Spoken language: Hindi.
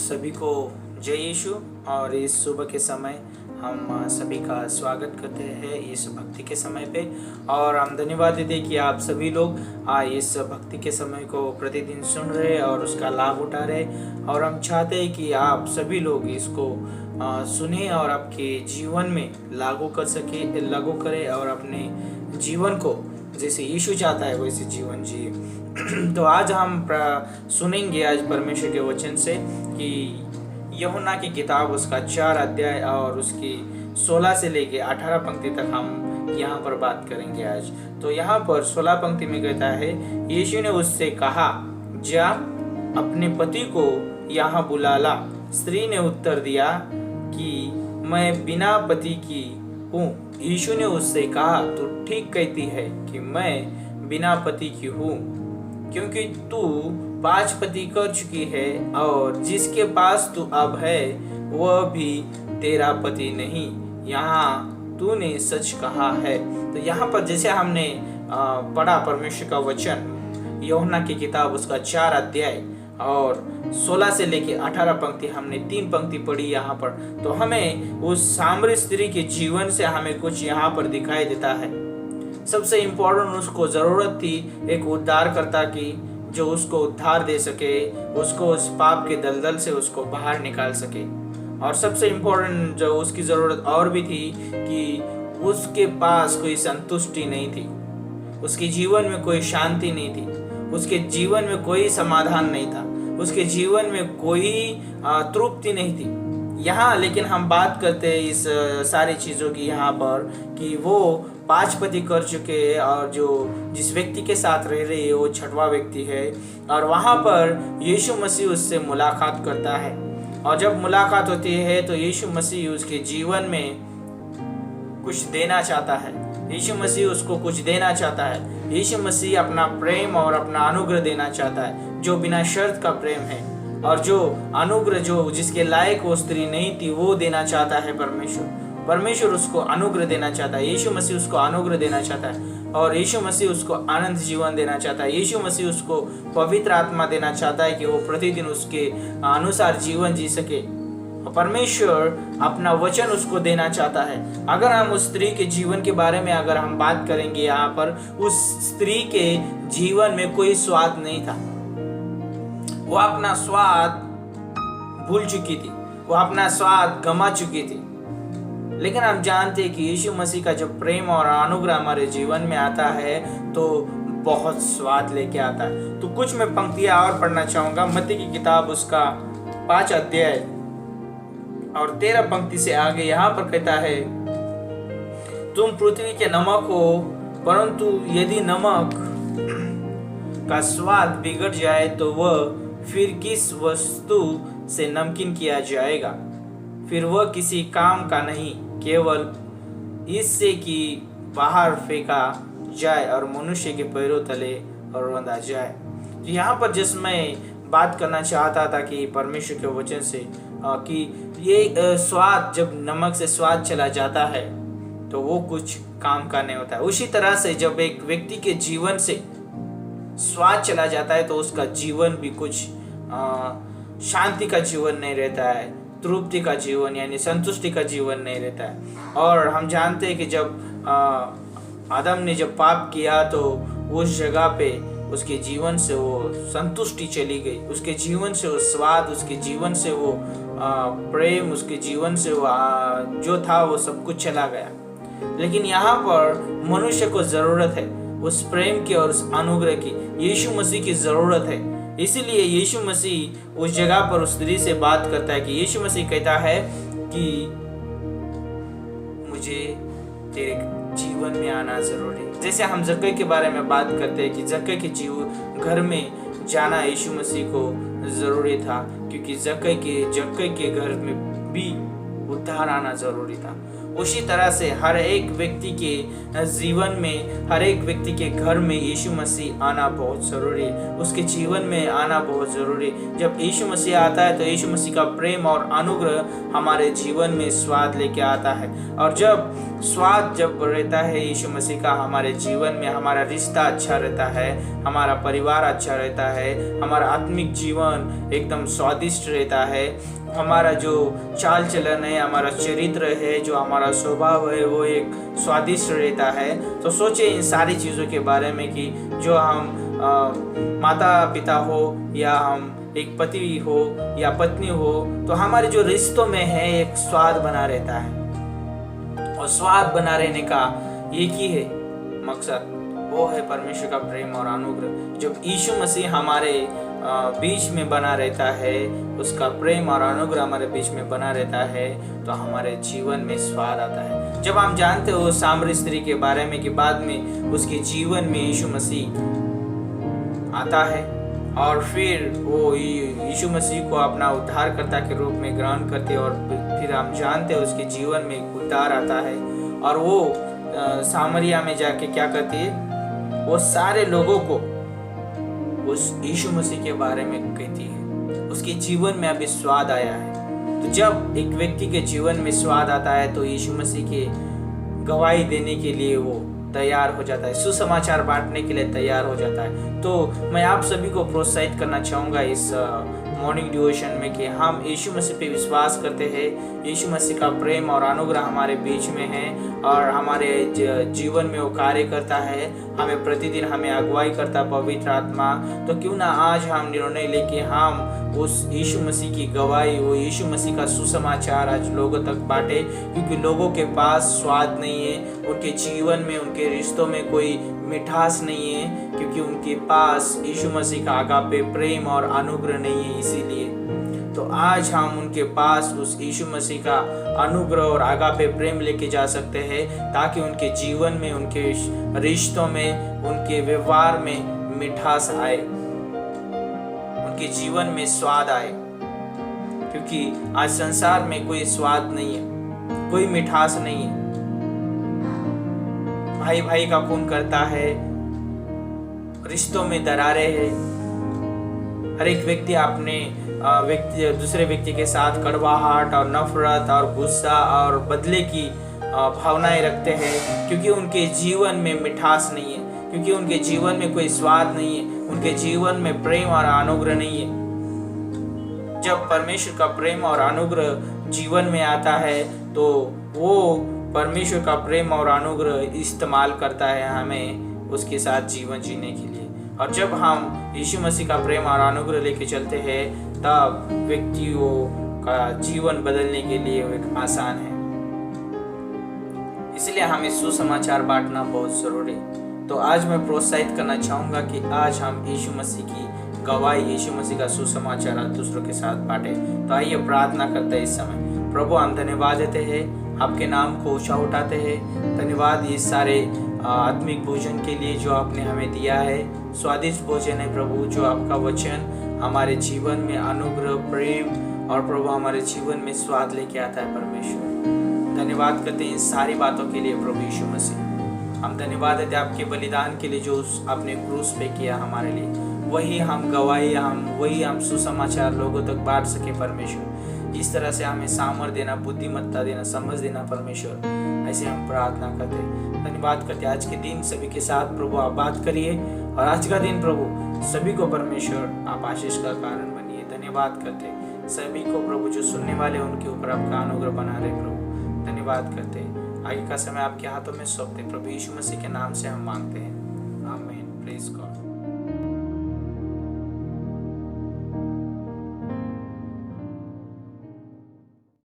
सभी को जय यीशु। और इस सुबह के समय हम सभी का स्वागत करते हैं इस भक्ति के समय पे। और हम धन्यवाद देते हैं कि आप सभी लोग इस भक्ति के समय को प्रतिदिन सुन रहे और उसका लाभ उठा रहे। और हम चाहते हैं कि आप सभी लोग इसको सुने और आपके जीवन में लागू करें और अपने जीवन को जैसे यीशु चाहता है वैसे जीवन जिए। तो आज हम सुनेंगे आज परमेश्वर के वचन से कि यूहन्ना की किताब उसका 4 अध्याय और उसकी 16 से लेके 18 पंक्ति तक हम यहाँ पर बात करेंगे आज। तो यहाँ पर 16 पंक्ति में कहता है, यीशु ने उससे कहा, जा अपने पति को यहाँ बुला ला। स्त्री ने उत्तर दिया कि मैं बिना पति की हूँ। यीशु ने उससे कहा, तू ठीक कहती है कि मैं बिना पति की हूँ, क्योंकि तू 5 पति कर चुकी है और जिसके पास तू अब है वह भी तेरा पति नहीं। यहाँ तूने सच कहा है। तो यहाँ पर जैसे हमने पढ़ा परमेश्वर का वचन यूहन्ना की किताब उसका 4 अध्याय और 16 से लेके 18 पंक्ति हमने 3 पंक्ति पढ़ी यहाँ पर। तो हमें उस सामरी स्त्री के जीवन से हमें कुछ यहाँ पर दिखाई देता है। सबसे इम्पोर्टेंट उसको जरूरत थी एक उद्धारकर्ता की, जो उसको उद्धार दे सके, उसको उस पाप के दलदल से उसको बाहर निकाल सके। और सबसे इम्पोर्टेंट जो उसकी जरूरत और भी थी कि उसके पास कोई संतुष्टि नहीं थी, उसके जीवन में कोई शांति नहीं थी, उसके जीवन में कोई समाधान नहीं था, उसके जीवन में कोई तृप्ति नहीं थी। यहाँ लेकिन हम बात करते हैं इस सारी चीज़ों की यहाँ पर कि वो 5 पति कर चुके हैं और जो जिस व्यक्ति के साथ रह रही है वो 6वां व्यक्ति है। और वहाँ पर यीशु मसीह उससे मुलाकात करता है और जब मुलाकात होती है तो यीशु मसीह उसके जीवन में कुछ देना चाहता है। यीशु मसीह उसको कुछ देना चाहता है। यीशु मसीह अपना प्रेम और अपना अनुग्रह देना चाहता है, जो बिना शर्त का प्रेम है और जो अनुग्रह जो जिसके लायक वो स्त्री नहीं थी वो देना चाहता है परमेश्वर उसको अनुग्रह देना चाहता है। यीशु मसीह उसको अनुग्रह देना चाहता है और यीशु मसीह उसको आनंद जीवन देना चाहता है। यीशु मसीह उसको पवित्र आत्मा देना चाहता है कि वो प्रतिदिन उसके अनुसार जीवन जी सके। परमेश्वर अपना वचन उसको देना चाहता है। अगर हम उस स्त्री के जीवन के बारे में अगर हम बात करेंगे यहाँ पर, उस स्त्री के जीवन में कोई स्वाद नहीं था। वो अपना स्वाद भूल चुकी थी, वो अपना स्वाद गमा चुकी थी। लेकिन हम जानते हैं कि यीशु मसीह का जब प्रेम और अनुग्रह हमारे जीवन में आता है तो बहुत स्वाद लेके आता है। तो कुछ मैं पंक्तियां और पढ़ना चाहूंगा। मत्ती की किताब उसका 5 अध्याय और 13 पंक्ति से आगे यहाँ पर कहता है, तुम पृथ्वी के नमक हो, परंतु यदि नमक का स्वाद बिगड़ जाए तो वह फिर किस वस्तु से नमकीन किया जाएगा? फिर वह किसी काम का नहीं, केवल इससे कि बाहर फेंका जाए और मनुष्य के पैरों तले और रौंदा जाए। तो यहाँ पर जिसमें बात करना चाहता था कि परमेश्वर के वचन से कि ये स्वाद जब नमक से स्वाद चला जाता है तो वो कुछ काम का नहीं होता है। उसी तरह से जब एक व्यक्ति के जीवन से स्वाद चला जाता है तो उसका जीवन भी कुछ शांति का जीवन नहीं रहता है, तृप्ति का जीवन यानी संतुष्टि का जीवन नहीं रहता है। और हम जानते हैं कि जब आदम ने जब पाप किया तो उस जगह पे उसके जीवन से वो संतुष्टि चली गई, उसके जीवन से वो स्वाद, उसके जीवन से वो प्रेम, उसके जीवन से वो जो था वो सब कुछ चला गया। लेकिन यहाँ पर मनुष्य को जरूरत है उस प्रेम की और उस अनुग्रह की। यीशु मसीह की जरूरत है। इसीलिए यीशु मसीह उस जगह पर उस स्त्री से बात करता है कि यीशु मसीह कहता है कि मुझे तेरे जीवन में आना जरूरी है। जैसे हम जक्कई के बारे में बात करते हैं कि जक्कई के घर में जाना यीशु मसीह को जरूरी था, क्योंकि जक्कई के घर में भी उद्धार आना जरूरी था। उसी तरह से हर एक व्यक्ति के जीवन में, हर एक व्यक्ति के घर में यीशु मसीह आना बहुत ज़रूरी है, उसके जीवन में आना बहुत ज़रूरी है। जब यीशु मसीह आता है तो यीशु मसीह का प्रेम और अनुग्रह हमारे जीवन में स्वाद लेके आता है। और जब स्वाद जब रहता है यीशु मसीह का हमारे जीवन में, हमारा रिश्ता अच्छा रहता है, हमारा परिवार अच्छा रहता है, हमारा आत्मिक जीवन एकदम स्वादिष्ट रहता है, हमारा जो चाल चलन है, हमारा चरित्र है, जो हमारा स्वभाव है वो एक स्वादिष्ट रहता है। तो सोचिए इन सारी चीज़ों के बारे में कि जो हम माता पिता हो या हम एक पति हो या पत्नी हो, तो हमारे जो रिश्तों में है एक स्वाद बना रहता है। और स्वाद बना रहने का एक ही है मकसद, वो है परमेश्वर का प्रेम और अनुग्रह। जब यीशु मसीह हमारे बीच में बना रहता है, उसका प्रेम और अनुग्रह हमारे बीच में बना रहता है, तो हमारे जीवन में स्वाद आता है। जब हम जानते हो सामरी स्त्री के बारे में कि बाद में उसके जीवन में यीशु मसीह आता है और फिर वो यीशु मसीह को अपना उद्धारकर्ता के रूप में ग्रहण करते और फिर हम जानते हैं उसके जीवन में एक उद्धार आता है और वो सामरिया में जाके क्या करती है, वो सारे लोगों को उस यीशु मसीह के बारे में कहती है। उसके जीवन में अभी स्वाद आया है। तो जब एक व्यक्ति के जीवन में स्वाद आता है तो यीशु मसीह के गवाही देने के लिए वो तैयार हो जाता है, सुसमाचार बांटने के लिए तैयार हो जाता है। तो मैं आप सभी को प्रोत्साहित करना चाहूँगा इस मॉर्निंग डिवोशन में कि हम यीशु मसीह पे विश्वास करते हैं, यीशु मसीह का प्रेम और अनुग्रह हमारे बीच में है और हमारे जीवन में वो कार्य करता है, हमें प्रतिदिन हमें अगुवाई करता है पवित्र आत्मा। तो क्यों ना आज हम निर्णय लेके हम उस यीशु मसीह की गवाही, वो यीशु मसीह का सुसमाचार आज लोगों तक बांटे, क्योंकि लोगों के पास स्वाद नहीं है, उनके जीवन में, उनके रिश्तों में कोई मिठास नहीं है, क्योंकि उनके पास यीशु मसीह का आगापे प्रेम और अनुग्रह नहीं है। इसीलिए तो आज हम उनके पास उस यीशु मसीह का अनुग्रह और आगापे प्रेम लेके जा सकते हैं, ताकि उनके जीवन में, उनके रिश्तों में, उनके व्यवहार में मिठास आए, उनके जीवन में स्वाद आए। क्योंकि आज संसार में कोई स्वाद नहीं है, कोई मिठास नहीं है। भाई भाई का खून करता है, रिश्तों में दरारें हैं, हर एक व्यक्ति अपने दूसरे व्यक्ति के साथ कड़वाहट और नफरत और गुस्सा और बदले की भावनाएं रखते हैं, क्योंकि उनके जीवन में मिठास नहीं है, क्योंकि उनके जीवन में कोई स्वाद नहीं है, उनके जीवन में प्रेम और अनुग्रह नहीं है। जब परमेश्वर का प्रेम और अनुग्रह जीवन में आता है तो वो परमेश्वर का प्रेम और अनुग्रह इस्तेमाल करता है हमें उसके साथ जीवन जीने के लिए। और जब हम यीशु मसीह का प्रेम और अनुग्रह लेके चलते हैं, तब व्यक्तियों का जीवन बदलने के लिए एक आसान है। इसलिए हमें सुसमाचार बांटना बहुत जरूरी है। तो आज मैं प्रोत्साहित करना चाहूँगा कि आज हम यीशु मसीह की गवाही, यीशु मसीह का सुसमाचार दूसरों के साथ बांटे। तो आइए प्रार्थना करते हैं इस समय। प्रभु हम धन्यवाद देते हैं, आपके नाम को ऊंचा उठाते हैं। धन्यवाद इस सारे आत्मिक भोजन के लिए जो आपने हमें दिया है। स्वादिष्ट भोजन है प्रभु, जो आपका वचन हमारे जीवन में अनुग्रह, प्रेम और प्रभु हमारे जीवन में स्वाद लेके आता है। परमेश्वर धन्यवाद करते हैं इन सारी बातों के लिए प्रभु यीशु मसीह। हम धन्यवाद देते हैं आपके बलिदान के लिए जो आपने क्रूस पे किया हमारे लिए। वही हम गवाही, वही हम सुसमाचार लोगों तक बांट सके परमेश्वर। इस तरह से हमें सामर्थ देना, बुद्धिमत्ता देना, समझ देना परमेश्वर। ऐसे हम प्रार्थना करते हैं, धन्यवाद करते हैं। आज के दिन सभी के साथ प्रभु आप बात करिए और आज का दिन प्रभु सभी को परमेश्वर आप आशीष का कारण बनिए। धन्यवाद करते हैं सभी को प्रभु, जो सुनने वाले उनके ऊपर आपका अनुग्रह बना रहे प्रभु। धन्यवाद करते हैं। आगे का समय आपके हाथों में सौंपते प्रभु यीशु मसीह के नाम से हम मांगते हैं, आमीन। Praise God.